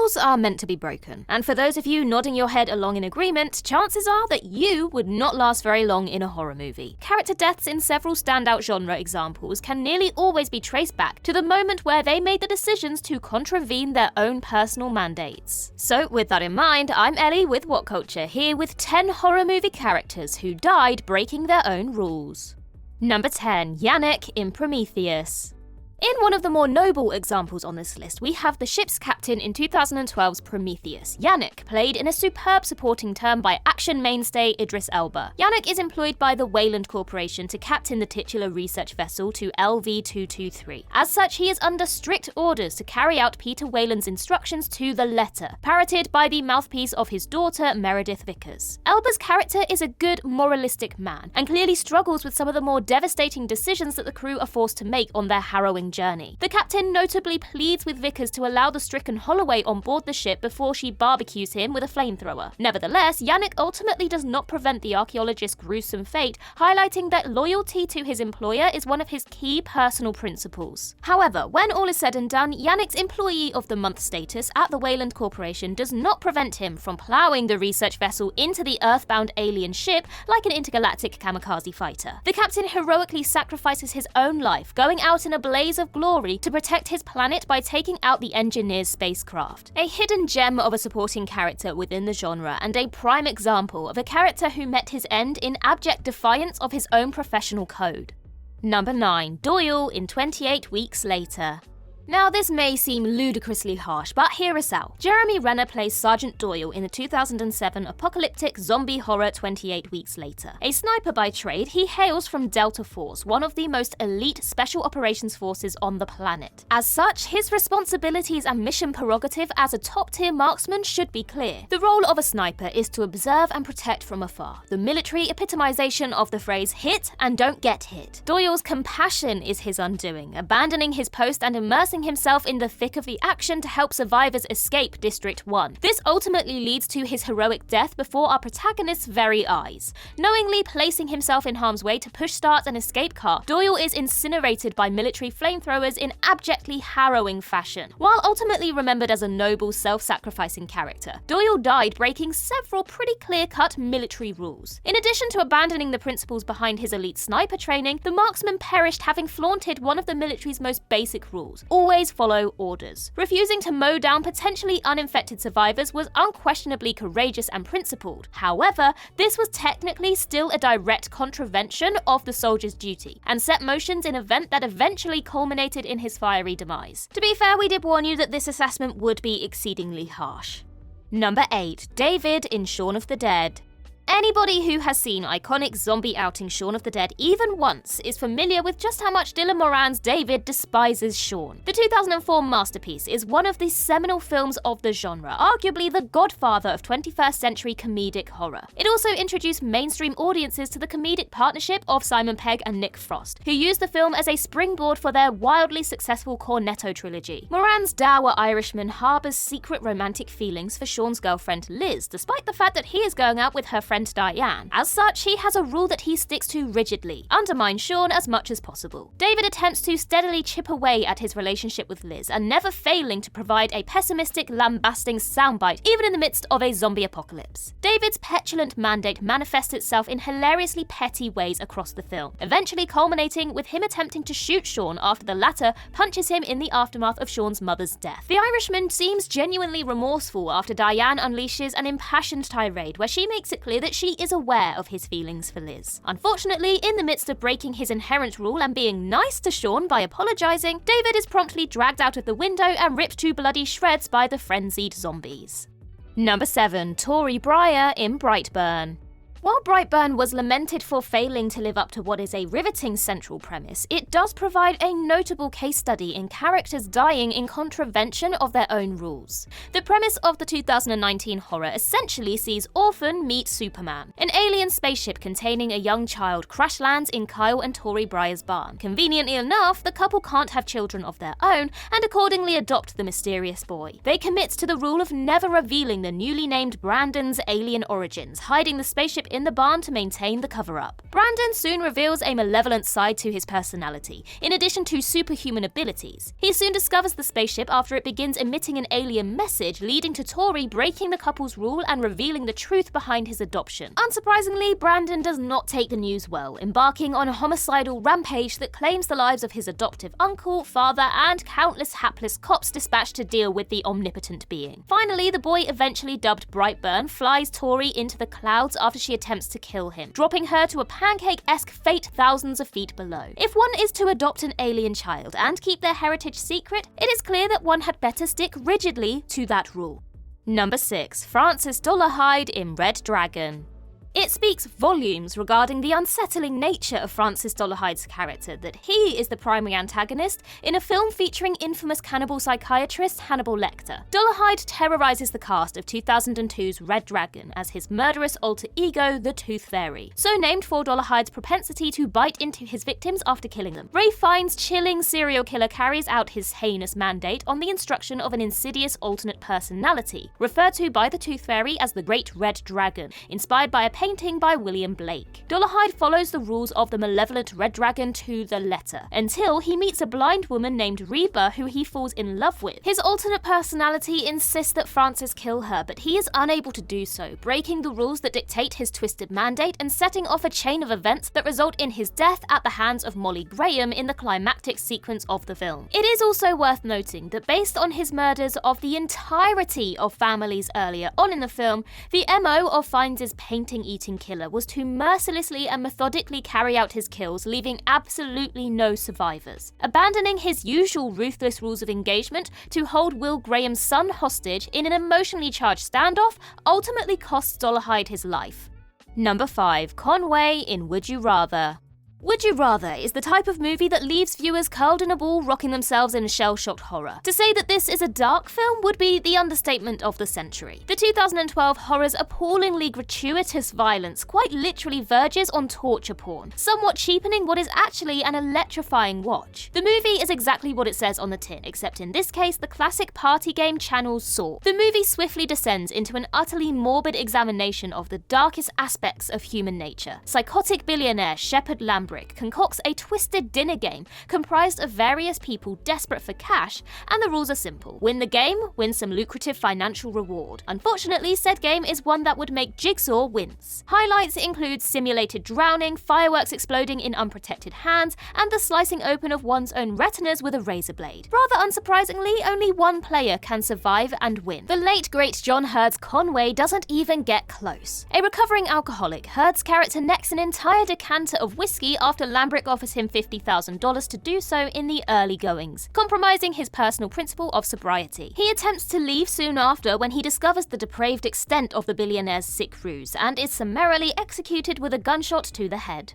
rules are meant to be broken, and for those of you nodding your head along in agreement, chances are that you would not last very long in a horror movie. Character deaths in several standout genre examples can nearly always be traced back to the moment where they made the decisions to contravene their own personal mandates. So with that in mind, I'm Ellie with What Culture, here with 10 horror movie characters who died breaking their own rules. Number 10. Yannick in Prometheus. In one of the more noble examples on this list, we have the ship's captain in 2012's Prometheus, Yannick, played in a superb supporting term by action mainstay Idris Elba. Yannick is employed by the Weyland Corporation to captain the titular research vessel to LV-223. As such, he is under strict orders to carry out Peter Weyland's instructions to the letter, parroted by the mouthpiece of his daughter, Meredith Vickers. Elba's character is a good, moralistic man, and clearly struggles with some of the more devastating decisions that the crew are forced to make on their harrowing journey. The captain notably pleads with Vickers to allow the stricken Holloway on board the ship before she barbecues him with a flamethrower. Nevertheless, Yannick ultimately does not prevent the archaeologist's gruesome fate, highlighting that loyalty to his employer is one of his key personal principles. However, when all is said and done, Yannick's Employee of the Month status at the Weyland Corporation does not prevent him from ploughing the research vessel into the earthbound alien ship like an intergalactic kamikaze fighter. The captain heroically sacrifices his own life, going out in a blaze of glory to protect his planet by taking out the engineer's spacecraft. A hidden gem of a supporting character within the genre, and a prime example of a character who met his end in abject defiance of his own professional code. Number 9. Doyle in 28 Weeks Later. Now, this may seem ludicrously harsh, but hear us out. Jeremy Renner plays Sergeant Doyle in the 2007 apocalyptic zombie horror 28 Weeks Later. A sniper by trade, he hails from Delta Force, one of the most elite special operations forces on the planet. As such, his responsibilities and mission prerogative as a top-tier marksman should be clear. The role of a sniper is to observe and protect from afar, the military epitomization of the phrase hit and don't get hit. Doyle's compassion is his undoing, abandoning his post and immersing himself in the thick of the action to help survivors escape District 1. This ultimately leads to his heroic death before our protagonist's very eyes. Knowingly placing himself in harm's way to push start an escape car, Doyle is incinerated by military flamethrowers in abjectly harrowing fashion. While ultimately remembered as a noble, self-sacrificing character, Doyle died breaking several pretty clear-cut military rules. In addition to abandoning the principles behind his elite sniper training, the marksman perished having flaunted one of the military's most basic rules: always follow orders. Refusing to mow down potentially uninfected survivors was unquestionably courageous and principled. However, this was technically still a direct contravention of the soldier's duty, and set motions in an event that eventually culminated in his fiery demise. To be fair, we did warn you that this assessment would be exceedingly harsh. Number 8. David in Shaun of the Dead. Anybody who has seen iconic zombie outing Shaun of the Dead even once is familiar with just how much Dylan Moran's David despises Shaun. The 2004 masterpiece is one of the seminal films of the genre, arguably the godfather of 21st century comedic horror. It also introduced mainstream audiences to the comedic partnership of Simon Pegg and Nick Frost, who used the film as a springboard for their wildly successful Cornetto trilogy. Moran's dour Irishman harbours secret romantic feelings for Shaun's girlfriend Liz, despite the fact that he is going out with her friend Diane. As such, he has a rule that he sticks to rigidly: undermine Shaun as much as possible. David attempts to steadily chip away at his relationship with Liz, and never failing to provide a pessimistic, lambasting soundbite even in the midst of a zombie apocalypse. David's petulant mandate manifests itself in hilariously petty ways across the film, eventually culminating with him attempting to shoot Shaun after the latter punches him in the aftermath of Shaun's mother's death. The Irishman seems genuinely remorseful after Diane unleashes an impassioned tirade where she makes it clear that she is aware of his feelings for Liz. Unfortunately, in the midst of breaking his inherent rule and being nice to Shaun by apologising, David is promptly dragged out of the window and ripped to bloody shreds by the frenzied zombies. Number 7. Tori Breyer in Brightburn. While Brightburn was lamented for failing to live up to what is a riveting central premise, it does provide a notable case study in characters dying in contravention of their own rules. The premise of the 2019 horror essentially sees Orphan meet Superman. An alien spaceship containing a young child crash lands in Kyle and Tori Breyer's barn. Conveniently enough, the couple can't have children of their own and accordingly adopt the mysterious boy. They commit to the rule of never revealing the newly named Brandon's alien origins, hiding the spaceship in the barn to maintain the cover-up. Brandon soon reveals a malevolent side to his personality, in addition to superhuman abilities. He soon discovers the spaceship after it begins emitting an alien message, leading to Tori breaking the couple's rule and revealing the truth behind his adoption. Unsurprisingly, Brandon does not take the news well, embarking on a homicidal rampage that claims the lives of his adoptive uncle, father, and countless hapless cops dispatched to deal with the omnipotent being. Finally, the boy, eventually dubbed Brightburn, flies Tori into the clouds after she attempts to kill him, dropping her to a pancake-esque fate thousands of feet below. If one is to adopt an alien child and keep their heritage secret, it is clear that one had better stick rigidly to that rule. Number 6. Francis Dolarhyde in Red Dragon. It speaks volumes regarding the unsettling nature of Francis Dolarhyde's character that he is the primary antagonist in a film featuring infamous cannibal psychiatrist Hannibal Lecter. Dolarhyde terrorizes the cast of 2002's Red Dragon as his murderous alter ego, the Tooth Fairy, so named for Dolarhyde's propensity to bite into his victims after killing them. Ray Fiennes' chilling serial killer carries out his heinous mandate on the instruction of an insidious alternate personality, referred to by the Tooth Fairy as the Great Red Dragon, inspired by a painting by William Blake. Dolarhyde follows the rules of the malevolent Red Dragon to the letter, until he meets a blind woman named Reba who he falls in love with. His alternate personality insists that Francis kill her, but he is unable to do so, breaking the rules that dictate his twisted mandate and setting off a chain of events that result in his death at the hands of Molly Graham in the climactic sequence of the film. It is also worth noting that based on his murders of the entirety of families earlier on in the film, the MO of Fiennes' painting-eating killer was to mercilessly and methodically carry out his kills, leaving absolutely no survivors. Abandoning his usual ruthless rules of engagement to hold Will Graham's son hostage in an emotionally charged standoff ultimately costs Dolarhyde his life. Number 5. Conway in Would You Rather. Would You Rather is the type of movie that leaves viewers curled in a ball rocking themselves in shell-shocked horror. To say that this is a dark film would be the understatement of the century. The 2012 horror's appallingly gratuitous violence quite literally verges on torture porn, somewhat cheapening what is actually an electrifying watch. The movie is exactly what it says on the tin, except in this case the classic party game channel's Saw. The movie swiftly descends into an utterly morbid examination of the darkest aspects of human nature. Psychotic billionaire Shepard Lambert concocts a twisted dinner game comprised of various people desperate for cash, and the rules are simple. Win the game, win some lucrative financial reward. Unfortunately, said game is one that would make Jigsaw wince. Highlights include simulated drowning, fireworks exploding in unprotected hands, and the slicing open of one's own retinas with a razor blade. Rather unsurprisingly, only one player can survive and win. The late great John Hurd's Conway doesn't even get close. A recovering alcoholic, Hurd's character necks an entire decanter of whiskey after Lambrick offers him $50,000 to do so in the early goings, compromising his personal principle of sobriety. He attempts to leave soon after when he discovers the depraved extent of the billionaire's sick ruse and is summarily executed with a gunshot to the head.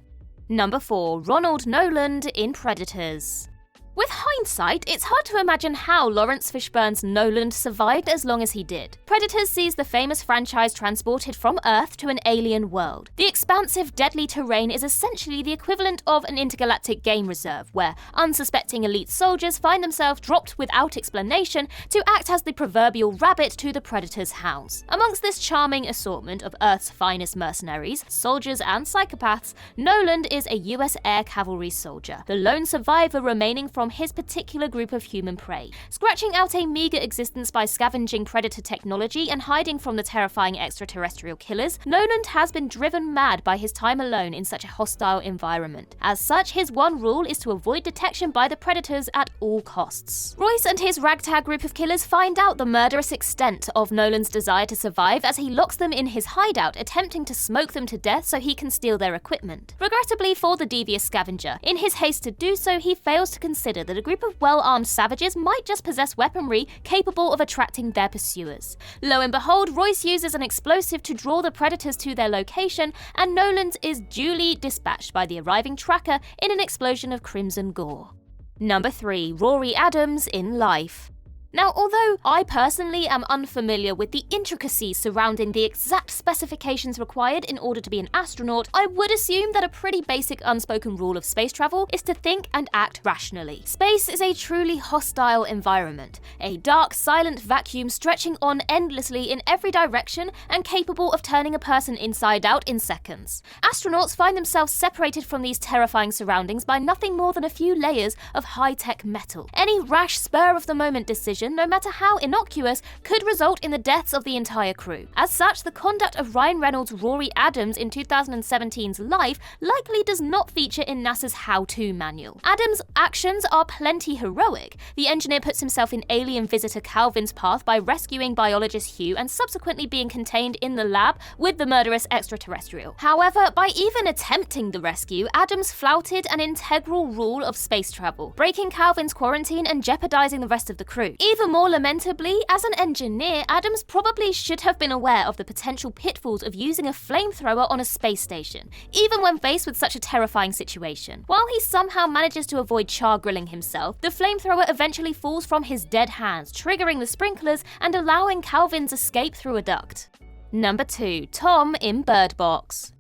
Number 4. Ronald Noland in Predators. With hindsight, it's hard to imagine how Lawrence Fishburne's Noland survived as long as he did. Predators sees the famous franchise transported from Earth to an alien world. The expansive, deadly terrain is essentially the equivalent of an intergalactic game reserve, where unsuspecting elite soldiers find themselves dropped without explanation to act as the proverbial rabbit to the Predator's hounds. Amongst this charming assortment of Earth's finest mercenaries, soldiers and psychopaths, Noland is a US Air Cavalry soldier, the lone survivor remaining from his particular group of human prey. Scratching out a meager existence by scavenging predator technology and hiding from the terrifying extraterrestrial killers, Noland has been driven mad by his time alone in such a hostile environment. As such, his one rule is to avoid detection by the predators at all costs. Royce and his ragtag group of killers find out the murderous extent of Noland's desire to survive as he locks them in his hideout, attempting to smoke them to death so he can steal their equipment. Regrettably for the devious scavenger, in his haste to do so, he fails to consider that a group of well-armed savages might just possess weaponry capable of attracting their pursuers. Lo and behold, Royce uses an explosive to draw the predators to their location, and Noland is duly dispatched by the arriving tracker in an explosion of crimson gore. Number 3. Rory Adams in Life. Now, although I personally am unfamiliar with the intricacies surrounding the exact specifications required in order to be an astronaut, I would assume that a pretty basic unspoken rule of space travel is to think and act rationally. Space is a truly hostile environment, a dark, silent vacuum stretching on endlessly in every direction and capable of turning a person inside out in seconds. Astronauts find themselves separated from these terrifying surroundings by nothing more than a few layers of high-tech metal. Any rash, spur-of-the-moment decision, no matter how innocuous, could result in the deaths of the entire crew. As such, the conduct of Ryan Reynolds' Rory Adams in 2017's Life likely does not feature in NASA's how-to manual. Adams' actions are plenty heroic. The engineer puts himself in alien visitor Calvin's path by rescuing biologist Hugh and subsequently being contained in the lab with the murderous extraterrestrial. However, by even attempting the rescue, Adams flouted an integral rule of space travel, breaking Calvin's quarantine and jeopardizing the rest of the crew. Even more lamentably, as an engineer, Adams probably should have been aware of the potential pitfalls of using a flamethrower on a space station, even when faced with such a terrifying situation. While he somehow manages to avoid char-grilling himself, the flamethrower eventually falls from his dead hands, triggering the sprinklers and allowing Calvin's escape through a duct. Number 2. Tom in Bird Box.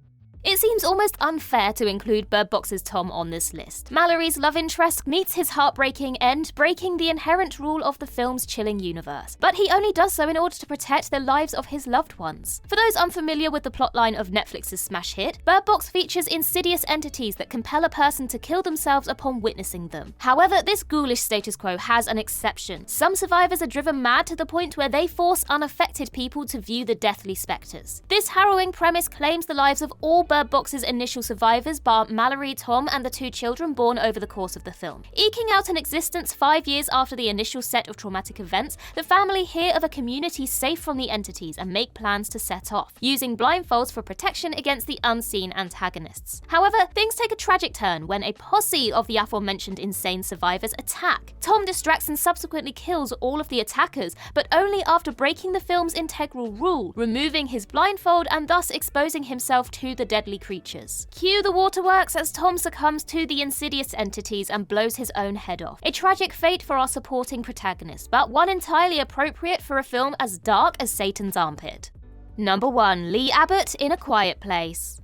It seems almost unfair to include Bird Box's Tom on this list. Mallory's love interest meets his heartbreaking end, breaking the inherent rule of the film's chilling universe. But he only does so in order to protect the lives of his loved ones. For those unfamiliar with the plotline of Netflix's smash hit, Bird Box features insidious entities that compel a person to kill themselves upon witnessing them. However, this ghoulish status quo has an exception. Some survivors are driven mad to the point where they force unaffected people to view the deathly spectres. This harrowing premise claims the lives of all Bird Box's initial survivors, bar Mallory, Tom, and the 2 children born over the course of the film. Eking out an existence 5 years after the initial set of traumatic events, the family hear of a community safe from the entities and make plans to set off, using blindfolds for protection against the unseen antagonists. However, things take a tragic turn when a posse of the aforementioned insane survivors attack. Tom distracts and subsequently kills all of the attackers, but only after breaking the film's integral rule, removing his blindfold and thus exposing himself to the deadly creatures. Cue the waterworks as Tom succumbs to the insidious entities and blows his own head off. A tragic fate for our supporting protagonist, but one entirely appropriate for a film as dark as Satan's armpit. Number 1. Lee Abbott in A Quiet Place.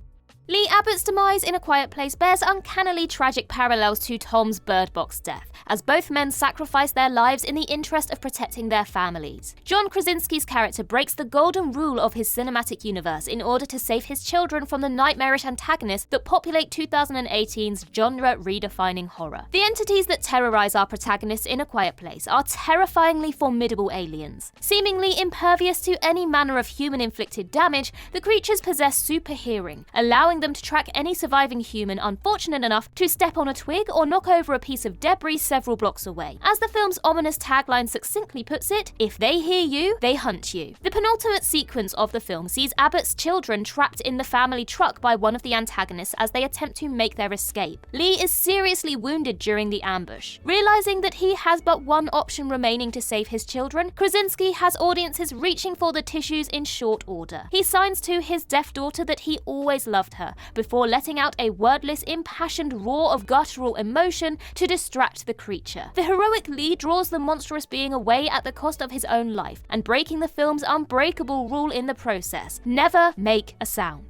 Lee Abbott's demise in A Quiet Place bears uncannily tragic parallels to Tom's Bird Box death, as both men sacrifice their lives in the interest of protecting their families. John Krasinski's character breaks the golden rule of his cinematic universe in order to save his children from the nightmarish antagonists that populate 2018's genre-redefining horror. The entities that terrorize our protagonists in A Quiet Place are terrifyingly formidable aliens. Seemingly impervious to any manner of human-inflicted damage, the creatures possess super hearing, allowing them to track any surviving human unfortunate enough to step on a twig or knock over a piece of debris several blocks away. As the film's ominous tagline succinctly puts it, if they hear you, they hunt you. The penultimate sequence of the film sees Abbott's children trapped in the family truck by one of the antagonists as they attempt to make their escape. Lee is seriously wounded during the ambush. Realizing that he has but one option remaining to save his children, Krasinski has audiences reaching for the tissues in short order. He signs to his deaf daughter that he always loved her, before letting out a wordless, impassioned roar of guttural emotion to distract the creature. The heroic Lee draws the monstrous being away at the cost of his own life, and breaking the film's unbreakable rule in the process: never make a sound.